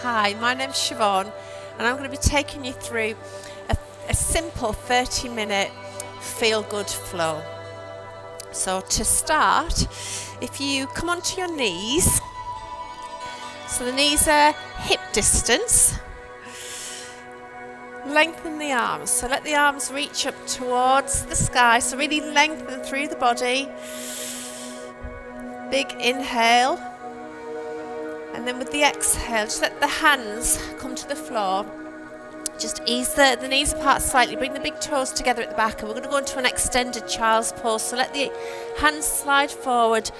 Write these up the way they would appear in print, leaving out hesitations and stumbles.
Hi, my name's Siobhan and I'm going to be taking you through a simple 30-minute feel-good flow. So to start, if you come onto your knees, so the knees are hip distance, lengthen the arms, so let the arms reach up towards the sky, so really lengthen through the body. Big inhale, and then with the exhale just let the hands come to the floor. Just ease the knees apart slightly, bring the big toes together at the back, and we're going to go into an extended child's pose. So let the hands slide forward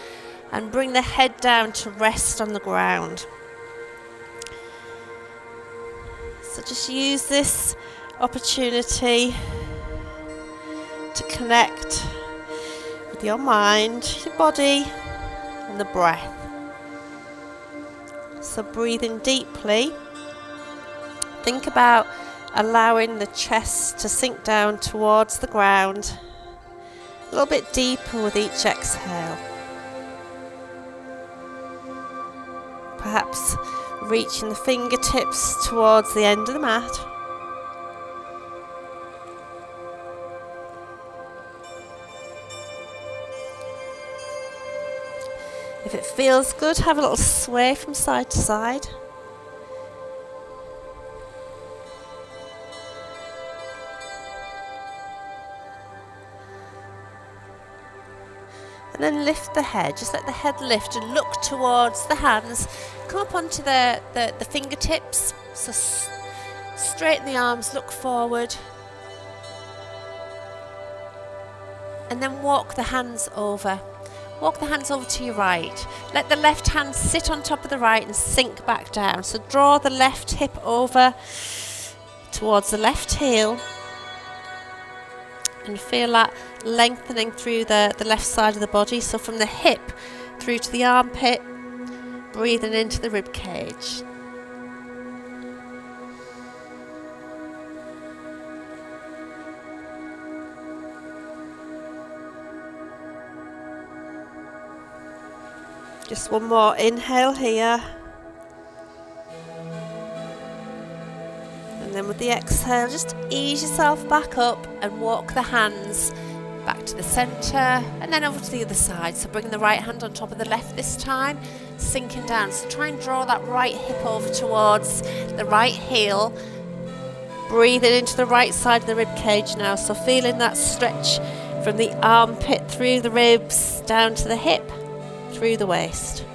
and bring the head down to rest on the ground. So just use this opportunity to connect with your mind, your body and the breath. So breathing deeply, think about allowing the chest to sink down towards the ground, a little bit deeper with each exhale. Perhaps reaching the fingertips towards the end of the mat. If it feels good, have a little sway from side to side. And then lift the head, just let the head lift and look towards the hands. Come up onto the fingertips, so straighten the arms, look forward. And then walk the hands over. Walk the hands over to your right. Let the left hand sit on top of the right and sink back down. So draw the left hip over towards the left heel. And feel that lengthening through the left side of the body. So from the hip through to the armpit, breathing into the rib cage. Just one more inhale here. And then with the exhale, just ease yourself back up and walk the hands back to the centre and then over to the other side. So bring the right hand on top of the left this time, sinking down. So try and draw that right hip over towards the right heel. Breathing into the right side of the rib cage now. So feeling that stretch from the armpit through the ribs down to the hip, through the waist.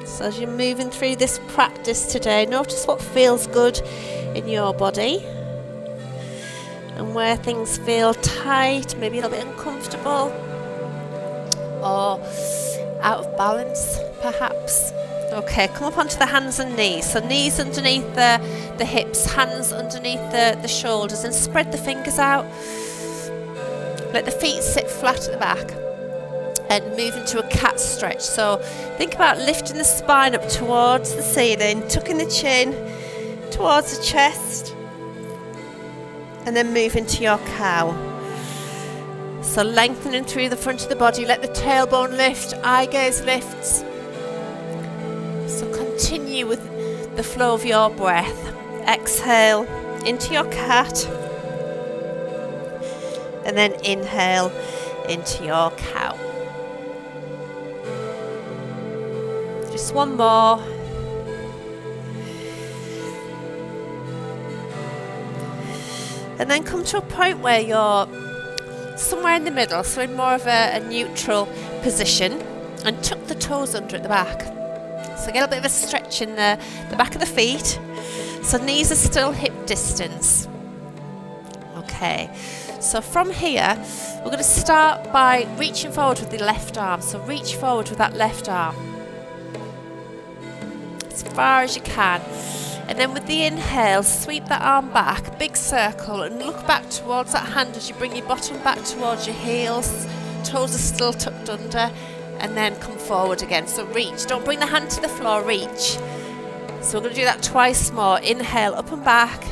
So as you're moving through this practice today, notice what feels good in your body and where things feel tight, maybe a little bit uncomfortable or out of balance perhaps. Okay, come up onto the hands and knees. So knees underneath the hips, hands underneath the shoulders, and spread the fingers out. Let the feet sit flat at the back and move into a cat stretch. So think about lifting the spine up towards the ceiling, tucking the chin towards the chest, and then move into your cow. So lengthening through the front of the body, let the tailbone lift, eye gaze lifts. So continue with the flow of your breath. Exhale into your cat, and then inhale into your cow. Just one more. And then come to a point where you're somewhere in the middle, so in more of a neutral position, and tuck the toes under at the back. So get a bit of a stretch in the back of the feet. So knees are still hip distance. Okay, so from here, we're going to start by reaching forward with the left arm. So reach forward with that left arm as far as you can. And then with the inhale, sweep that arm back, big circle, and look back towards that hand as you bring your bottom back towards your heels. Toes are still tucked under, and then come forward again. So reach, don't bring the hand to the floor, reach. So we're going to do that twice more. Inhale, up and back.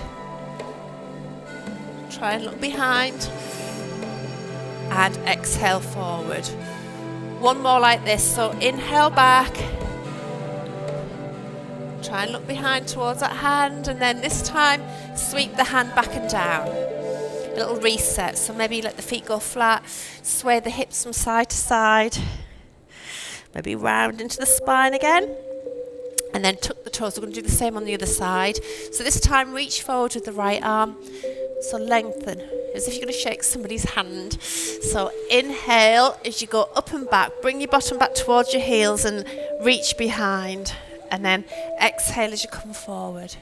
Try and look behind. And exhale forward. One more like this. So inhale back. Try and look behind towards that hand, and then this time sweep the hand back and down. A little reset. So maybe let the feet go flat, sway the hips from side to side. Maybe round into the spine again. And then tuck the toes. We're going to do the same on the other side. So this time reach forward with the right arm. So lengthen, as if you're going to shake somebody's hand. So inhale as you go up and back. Bring your bottom back towards your heels and reach behind. And then exhale as you come forward.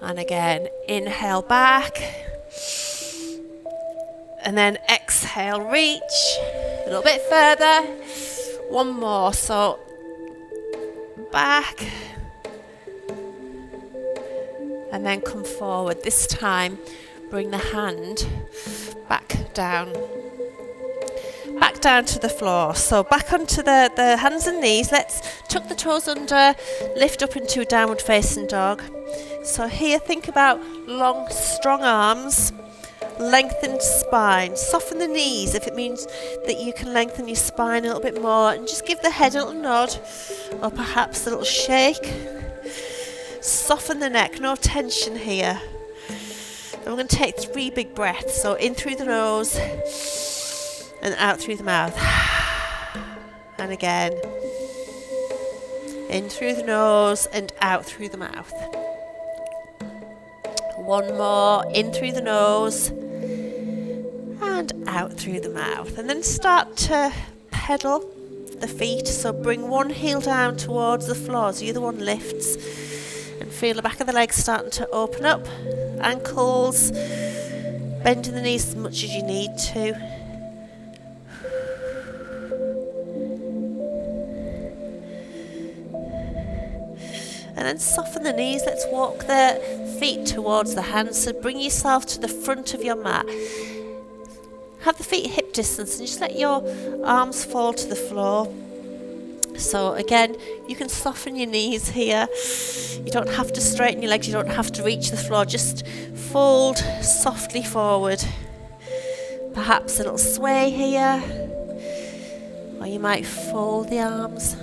And again, inhale back. And then exhale, reach. A little bit further. One more. So back. And then come forward. This time, bring the hand back down. Back down to the floor. So back onto the hands and knees. Let's tuck the toes under, lift up into a downward facing dog. So here, think about long, strong arms, lengthened spine. Soften the knees if it means that you can lengthen your spine a little bit more, and just give the head a little nod or perhaps a little shake. Soften the neck, no tension here. And we're going to take 3 big breaths. So in through the nose and out through the mouth. And again. In through the nose and out through the mouth. One more. In through the nose and out through the mouth. And then start to pedal the feet. So bring one heel down towards the floor as the other one lifts. And feel the back of the legs starting to open up. Ankles. Bending the knees as much as you need to. And then soften the knees. Let's walk the feet towards the hands. So bring yourself to the front of your mat. Have the feet hip distance and just let your arms fall to the floor. So again, you can soften your knees here. You don't have to straighten your legs. You don't have to reach the floor. Just fold softly forward. Perhaps a little sway here. Or you might fold the arms.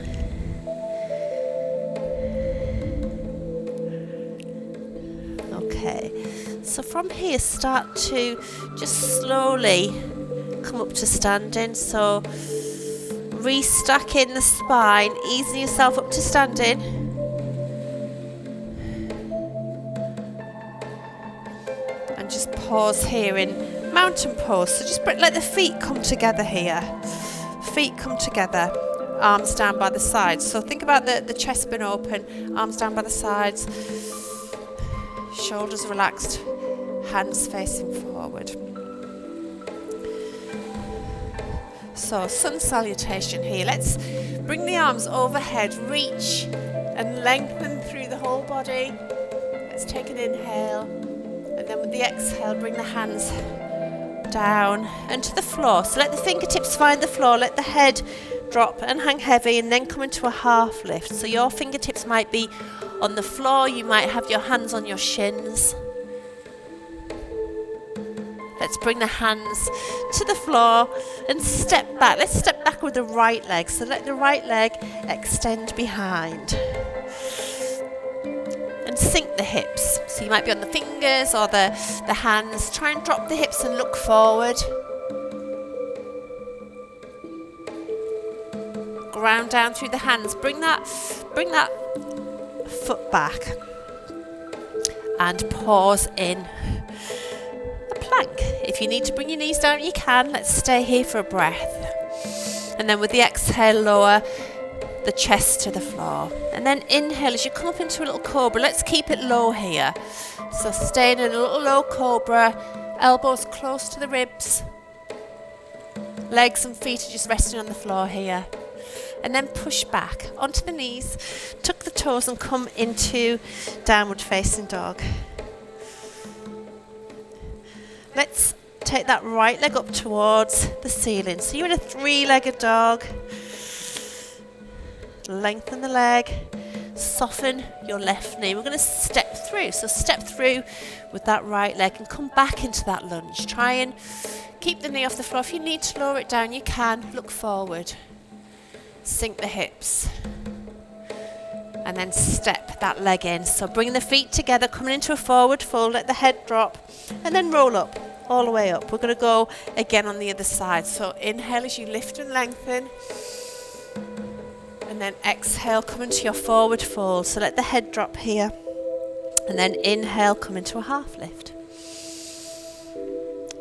Okay, so from here start to just slowly come up to standing. So restacking the spine, easing yourself up to standing. And just pause here in mountain pose. So just let the feet come together here. Feet come together, arms down by the sides. So think about the chest being open, arms down by the sides. Shoulders relaxed, hands facing forward. So sun salutation here. Let's bring the arms overhead, reach and lengthen through the whole body. Let's take an inhale, and then with the exhale bring the hands down and to the floor. So let the fingertips find the floor, let the head drop and hang heavy, and then come into a half lift. So your fingertips might be on the floor, you might have your hands on your shins. Let's bring the hands to the floor and step back. Let's step back with the right leg. So let the right leg extend behind. And sink the hips. So you might be on the fingers or the hands. Try and drop the hips and look forward. Ground down through the hands. Bring that foot back and pause in a plank. If you need to bring your knees down, you can. Let's stay here for a breath, and then with the exhale lower the chest to the floor, and then inhale as you come up into a little cobra. Let's keep it low here, so staying in a little low cobra, elbows close to the ribs, legs and feet are just resting on the floor here. And then push back onto the knees, tuck the toes and come into downward facing dog. Let's take that right leg up towards the ceiling. So you're in a 3-legged dog. Lengthen the leg, Soften your left knee. We're going to step through. So step through with that right leg and come back into that lunge. Try and keep the knee off the floor. If you need to lower it down, you can. Look forward. Sink the hips. And then step that leg in. So bring the feet together, coming into a forward fold, let the head drop, and then roll up, all the way up. We're going to go again on the other side. So inhale as you lift and lengthen. And then exhale, come into your forward fold. So let the head drop here. And then inhale, come into a half lift.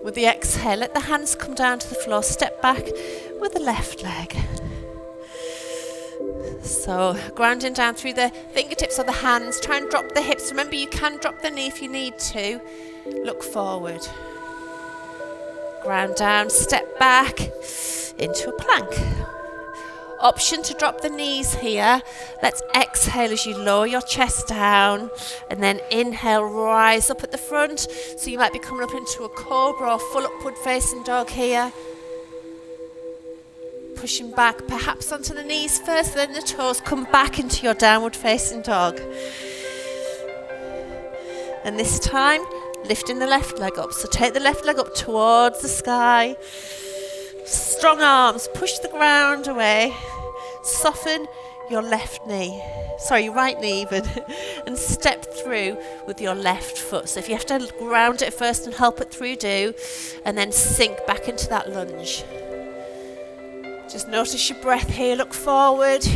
With the exhale, let the hands come down to the floor. Step back with the left leg. So grounding down through the fingertips or the hands. Try and drop the hips. Remember, you can drop the knee if you need to. Look forward. Ground down, step back into a plank. Option to drop the knees here. Let's exhale as you lower your chest down, and then inhale, rise up at the front. So you might be coming up into a cobra or full upward facing dog here. Pushing back perhaps onto the knees first, then the toes. Come back into your downward facing dog. And this time, lifting the left leg up. So take the left leg up towards the sky. Strong arms, push the ground away. Soften your left knee, your right knee even, and step through with your left foot. So if you have to ground it first and help it through, do, and then sink back into that lunge. Just notice your breath here, look forward,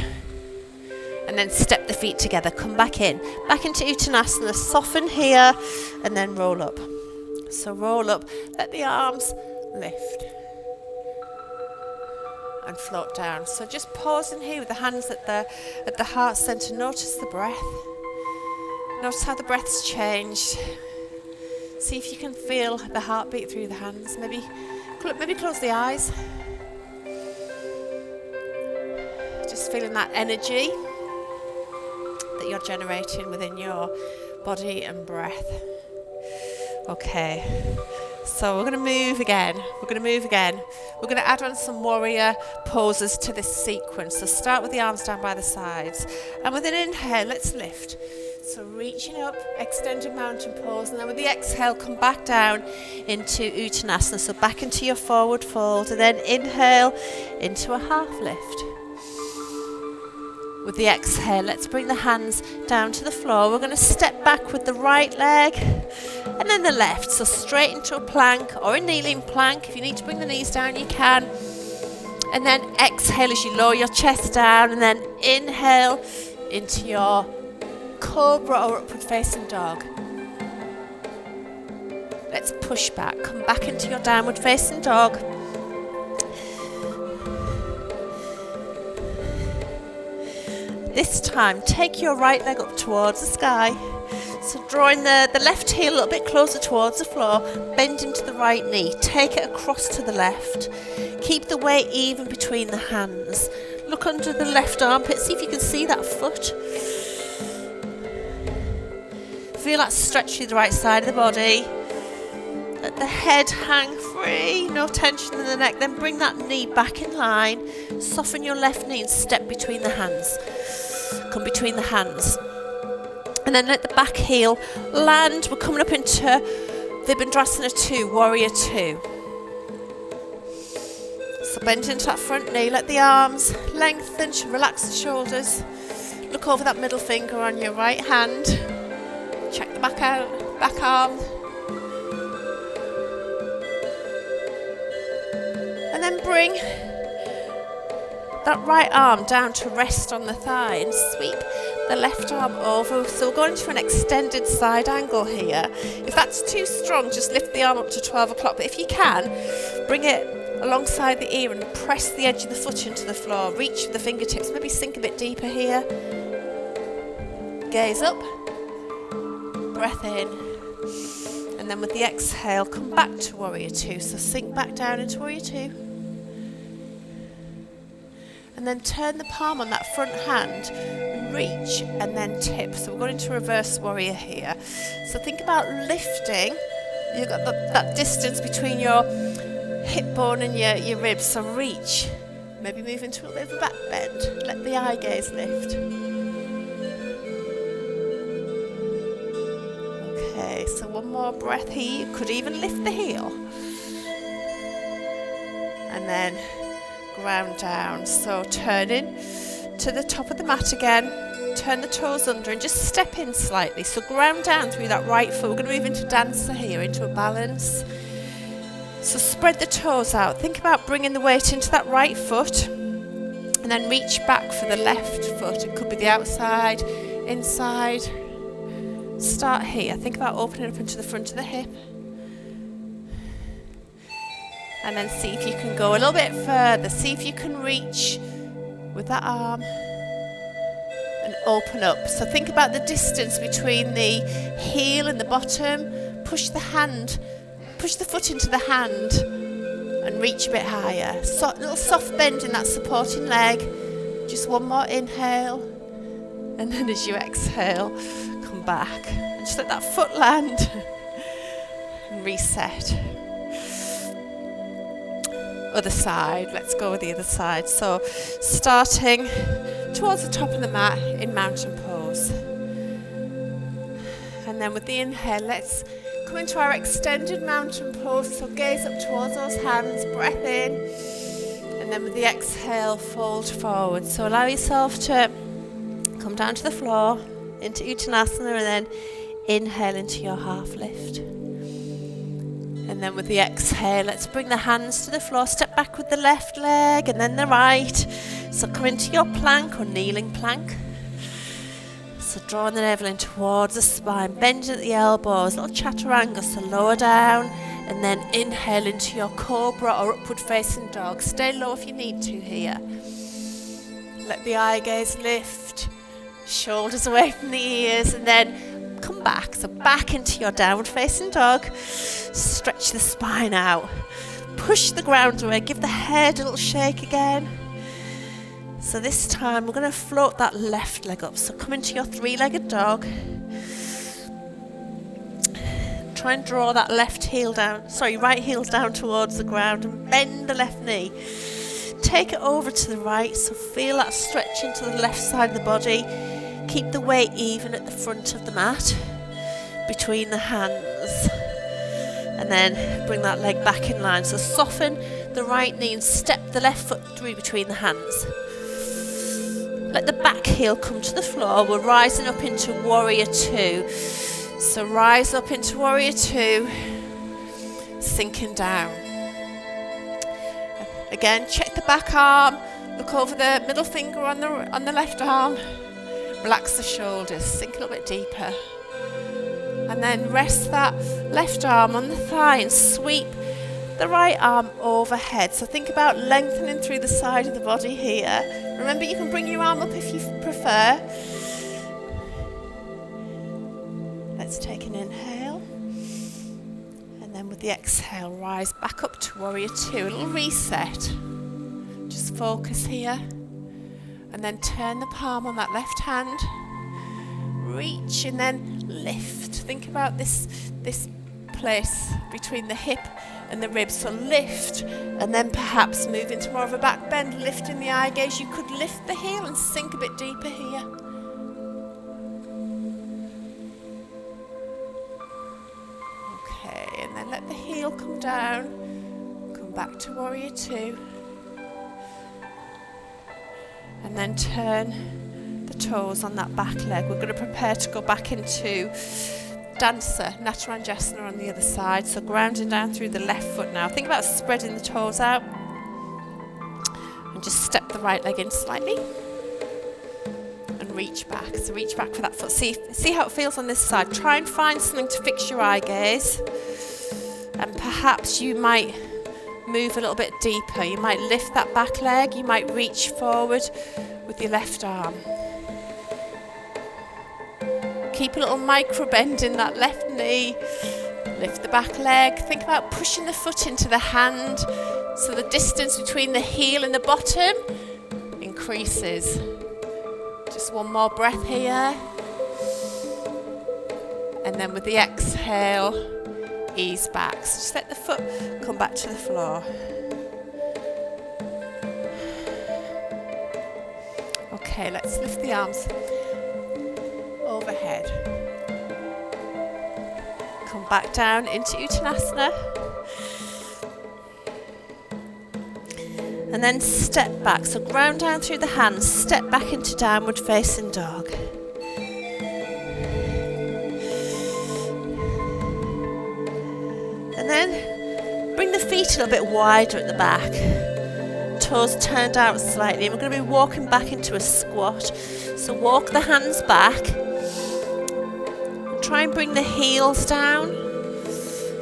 and then step the feet together, come back into Uttanasana, soften here, and then roll up. So roll up, let the arms lift and float down. So just pausing here with the hands at the heart center. Notice the breath. Notice how the breath's changed. See if you can feel the heartbeat through the hands. Maybe close the eyes. Just feeling that energy that you're generating within your body and breath. Okay. So we're going to move again. We're going to add on some warrior poses to this sequence. So start with the arms down by the sides. And with an inhale, let's lift. So reaching up, extended mountain pose. And then with the exhale, come back down into Uttanasana. So back into your forward fold. And then inhale into a half lift. With the exhale, let's bring the hands down to the floor. We're going to step back with the right leg and then the left. So straight into a plank or a kneeling plank. If you need to bring the knees down, you can. And then exhale as you lower your chest down, and then inhale into your cobra or upward facing dog. Let's push back. Come back into your downward facing dog. This time, take your right leg up towards the sky. So drawing the left heel a little bit closer towards the floor, bend into the right knee, take it across to the left. Keep the weight even between the hands. Look under the left armpit, see if you can see that foot. Feel that stretch through the right side of the body. Let the head hang free, no tension in the neck. Then bring that knee back in line. Soften your left knee and step between the hands. Come between the hands. And then let the back heel land. We're coming up into Vibhandrasana 2, Warrior 2. So bend into that front knee. Let the arms lengthen. Relax the shoulders. Look over that middle finger on your right hand. Check the back out, back arm. And then bring that right arm down to rest on the thigh and sweep the left arm over. So we're going to an extended side angle here. If that's too strong, just lift the arm up to 12 o'clock. But if you can, bring it alongside the ear and press the edge of the foot into the floor. Reach with the fingertips, maybe sink a bit deeper here. Gaze up, breath in. And then with the exhale, come back to Warrior 2. So sink back down into Warrior 2. And then turn the palm on that front hand, reach and then tip. So we're going into reverse warrior here. So think about lifting. You've got that distance between your hip bone and your ribs. So reach. Maybe move into a little bit of a back bend. Let the eye gaze lift. more breath here. You could even lift the heel. And then ground down. So turning to the top of the mat again. Turn the toes under and just step in slightly. So ground down through that right foot. We're going to move into dancer here, into a balance. So spread the toes out. Think about bringing the weight into that right foot. And then reach back for the left foot. It could be the outside, inside. Start here. Think about opening up into the front of the hip. And then see if you can go a little bit further. See if you can reach with that arm and open up. So think about the distance between the heel and the bottom. Push the foot into the hand and reach a bit higher. So a little soft bend in that supporting leg. Just one more inhale. And then as you exhale, come back. And just let that foot land and reset. Other side. Let's go with the other side. So starting towards the top of the mat in mountain pose. And then with the inhale, let's come into our extended mountain pose. So gaze up towards those hands, breath in. And then with the exhale, fold forward. So allow yourself to come down to the floor, into Uttanasana, and then inhale into your half lift. And then with the exhale, let's bring the hands to the floor. Step back with the left leg and then the right. So come into your plank or kneeling plank. So drawing the navel in towards the spine, bending at the elbows, little chaturanga, so lower down. And then inhale into your cobra or upward facing dog. Stay low if you need to here. Let the eye gaze lift, shoulders away from the ears, and then come back. So back into your downward facing dog. Stretch the spine out. Push the ground away. Give the head a little shake again. So this time we're going to float that left leg up. So come into your three-legged dog. Try and draw that right heel down towards the ground and bend the left knee. Take it over to the right. So feel that stretch into the left side of the body. Keep the weight even at the front of the mat, between the hands. And then bring that leg back in line. So soften the right knee and step the left foot through between the hands. Let the back heel come to the floor. We're rising up into Warrior Two. So rise up into Warrior Two, sinking down. Again, check the back arm. Look over the middle finger on the left arm. Relax the shoulders, sink a little bit deeper. And then rest that left arm on the thigh and sweep the right arm overhead. So think about lengthening through the side of the body here. Remember, you can bring your arm up if you prefer. Let's take an inhale. And then with the exhale, rise back up to Warrior Two. A little reset. Just focus here. And then turn the palm on that left hand. Reach and then lift. Think about this place between the hip and the ribs. So lift and then perhaps move into more of a back bend, lifting the eye gaze. You could lift the heel and sink a bit deeper here. Okay, and then let the heel come down. Come back to Warrior Two. And then turn the toes on that back leg. We're going to prepare to go back into dancer, Natarajanasana on the other side. So grounding down through the left foot now. Think about spreading the toes out. And just step the right leg in slightly. And reach back. So reach back for that foot. See how it feels on this side. Try and find something to fix your eye gaze. And perhaps you might move a little bit deeper. You might lift that back leg. You might reach forward with your left arm. Keep a little micro bend in that left knee. Lift the back leg. Think about pushing the foot into the hand so the distance between the heel and the bottom increases. Just one more breath here. And then with the exhale, ease back. So just let the foot come back to the floor. Okay, let's lift the arms overhead. Come come back down into Uttanasana. And then step back. So ground down through the hands, step back into downward facing dog. And then bring the feet a little bit wider at the back. Toes turned out slightly. And we're going to be walking back into a squat. So walk the hands back. And try and bring the heels down.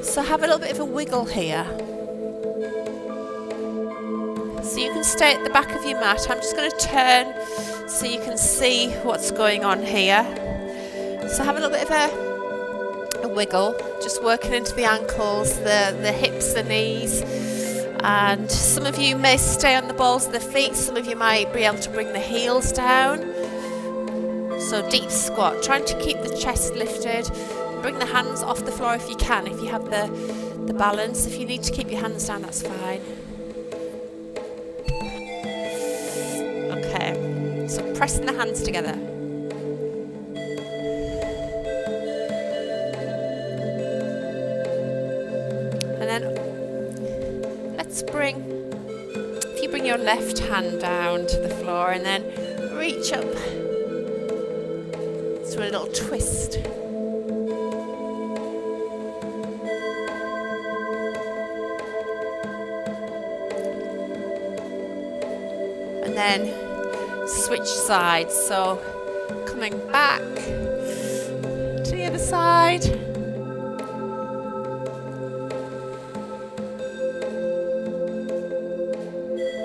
So have a little bit of a wiggle here. So you can stay at the back of your mat. I'm just going to turn so you can see what's going on here. So have a little bit of a wiggle, just working into the ankles, the hips, the knees. And some of you may stay on the balls of the feet, some of you might be able to bring the heels down. So deep squat, trying to keep the chest lifted. Bring the hands off the floor if you can, if you have the balance. If you need to keep your hands down, that's fine. Okay, so pressing the hands together. And then let's if you bring your left hand down to the floor and then reach up to a little twist. And then switch sides, so coming back to the other side.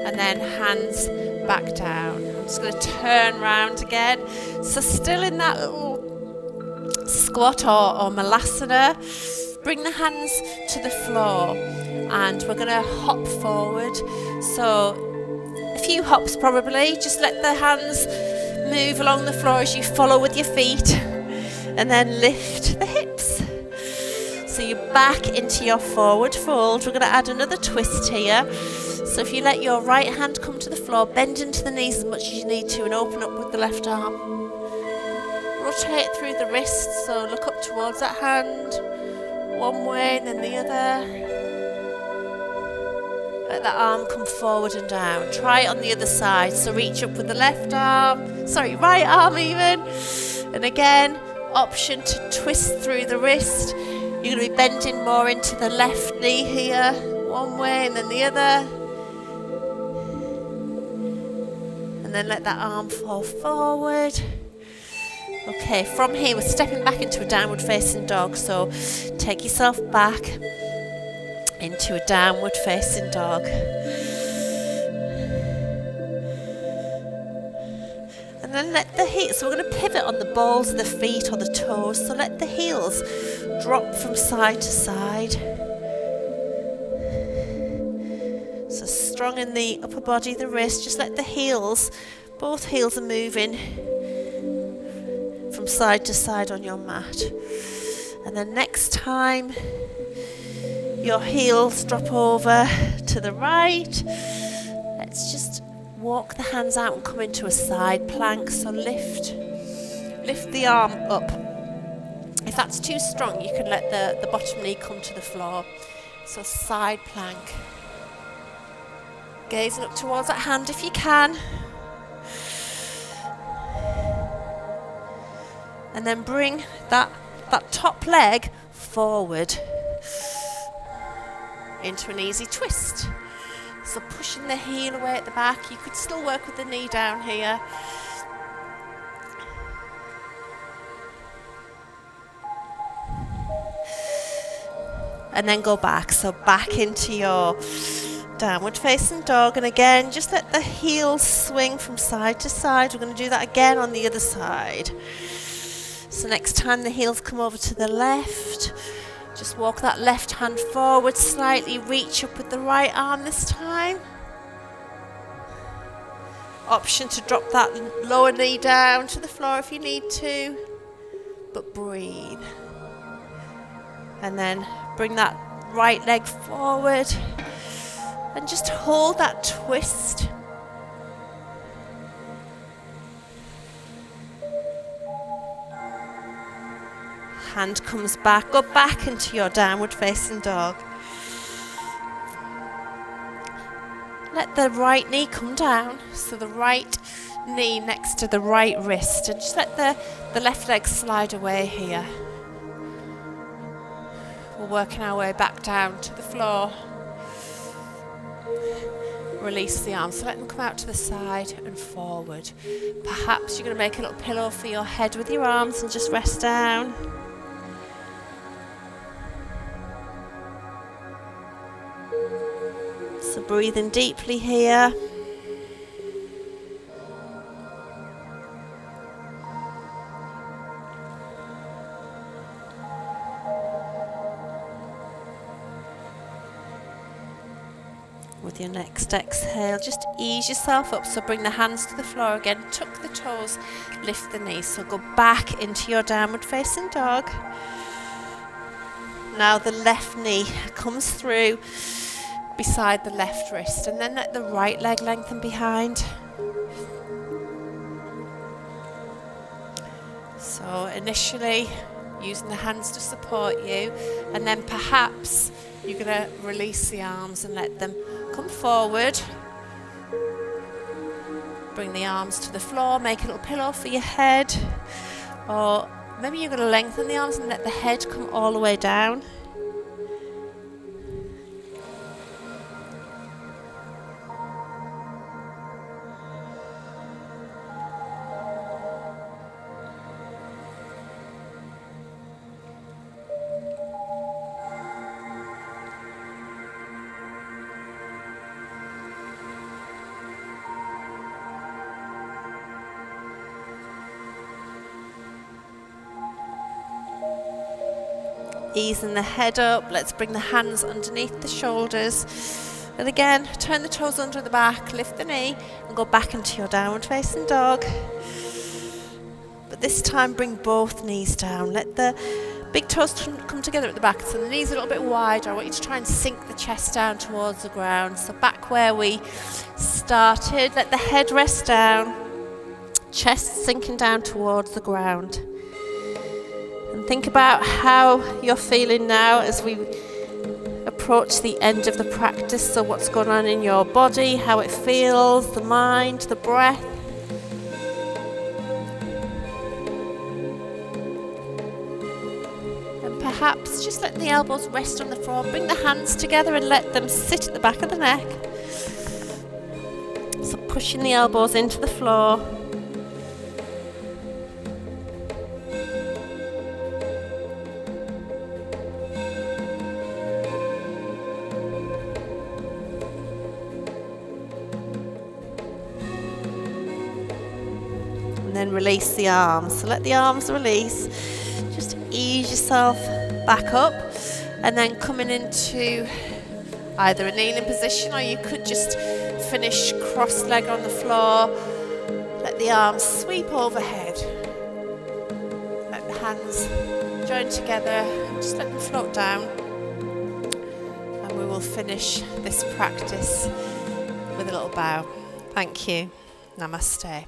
And then hands back down. I'm just going to turn round again. So still in that little squat or malasana. Bring the hands to the floor and we're going to hop forward. So a few hops probably, just let the hands move along the floor as you follow with your feet and then lift the hips. So you're back into your forward fold. We're going to add another twist here. So if you let your right hand come to the floor, bend into the knees as much as you need to and open up with the left arm. Rotate through the wrist, so look up towards that hand, one way and then the other. Let that arm come forward and down. Try it on the other side. So reach up with the left arm, right arm even. And again, option to twist through the wrist. You're going to be bending more into the left knee here, one way and then the other. And then let that arm fall forward. Okay, from here we're stepping back into a downward facing dog. So take yourself back into a downward facing dog. And then let the heels, so we're going to pivot on the balls of the feet or the toes, so let the heels drop from side to side. So strong in the upper body, the wrist, just let the heels, both heels are moving from side to side on your mat. And then next time your heels drop over to the right. Let's just walk the hands out and come into a side plank. So lift the arm up. If that's too strong, you can let the bottom knee come to the floor. So side plank. Gazing up towards that hand if you can. And then bring that top leg forward into an easy twist. So pushing the heel away at the back. You could still work with the knee down here. And then go back. So back into your downward facing dog. And again, just let the heels swing from side to side. We're going to do that again on the other side. So next time the heels come over to the left, just walk that left hand forward slightly, reach up with the right arm this time. Option to drop that lower knee down to the floor if you need to, but breathe. And then bring that right leg forward and just hold that twist. hand comes back. Go back into your downward facing dog. Let the right knee come down, so the right knee next to the right wrist, and just let the left leg slide away here. We're working our way back down to the floor. Release the arms, so let them come out to the side and forward. Perhaps you're going to make a little pillow for your head with your arms and just rest down. So breathing deeply here. With your next exhale, just ease yourself up. So bring the hands to the floor again, tuck the toes, lift the knees. So go back into your downward facing dog. Now the left knee comes through beside the left wrist, and then let the right leg lengthen behind. So initially using the hands to support you, and then perhaps you're going to release the arms and let them come forward. Bring the arms to the floor, make a little pillow for your head, or maybe you're going to lengthen the arms and let the head come all the way down. Easing the head up, let's bring the hands underneath the shoulders. And again, turn the toes under the back, lift the knee, and go back into your downward facing dog. But this time, bring both knees down. Let the big toes come together at the back, so the knees are a little bit wider. I want you to try and sink the chest down towards the ground. So back where we started, let the head rest down, chest sinking down towards the ground. Think about how you're feeling now as we approach the end of the practice. So what's going on in your body, how it feels, the mind, the breath. And perhaps just let the elbows rest on the floor. Bring the hands together and let them sit at the back of the neck. So pushing the elbows into the floor. Then release the arms. So let the arms release. Just ease yourself back up, and then coming into either a kneeling position, or you could just finish cross-legged on the floor. Let the arms sweep overhead. Let the hands join together and just let them float down. And we will finish this practice with a little bow. Thank you. Namaste.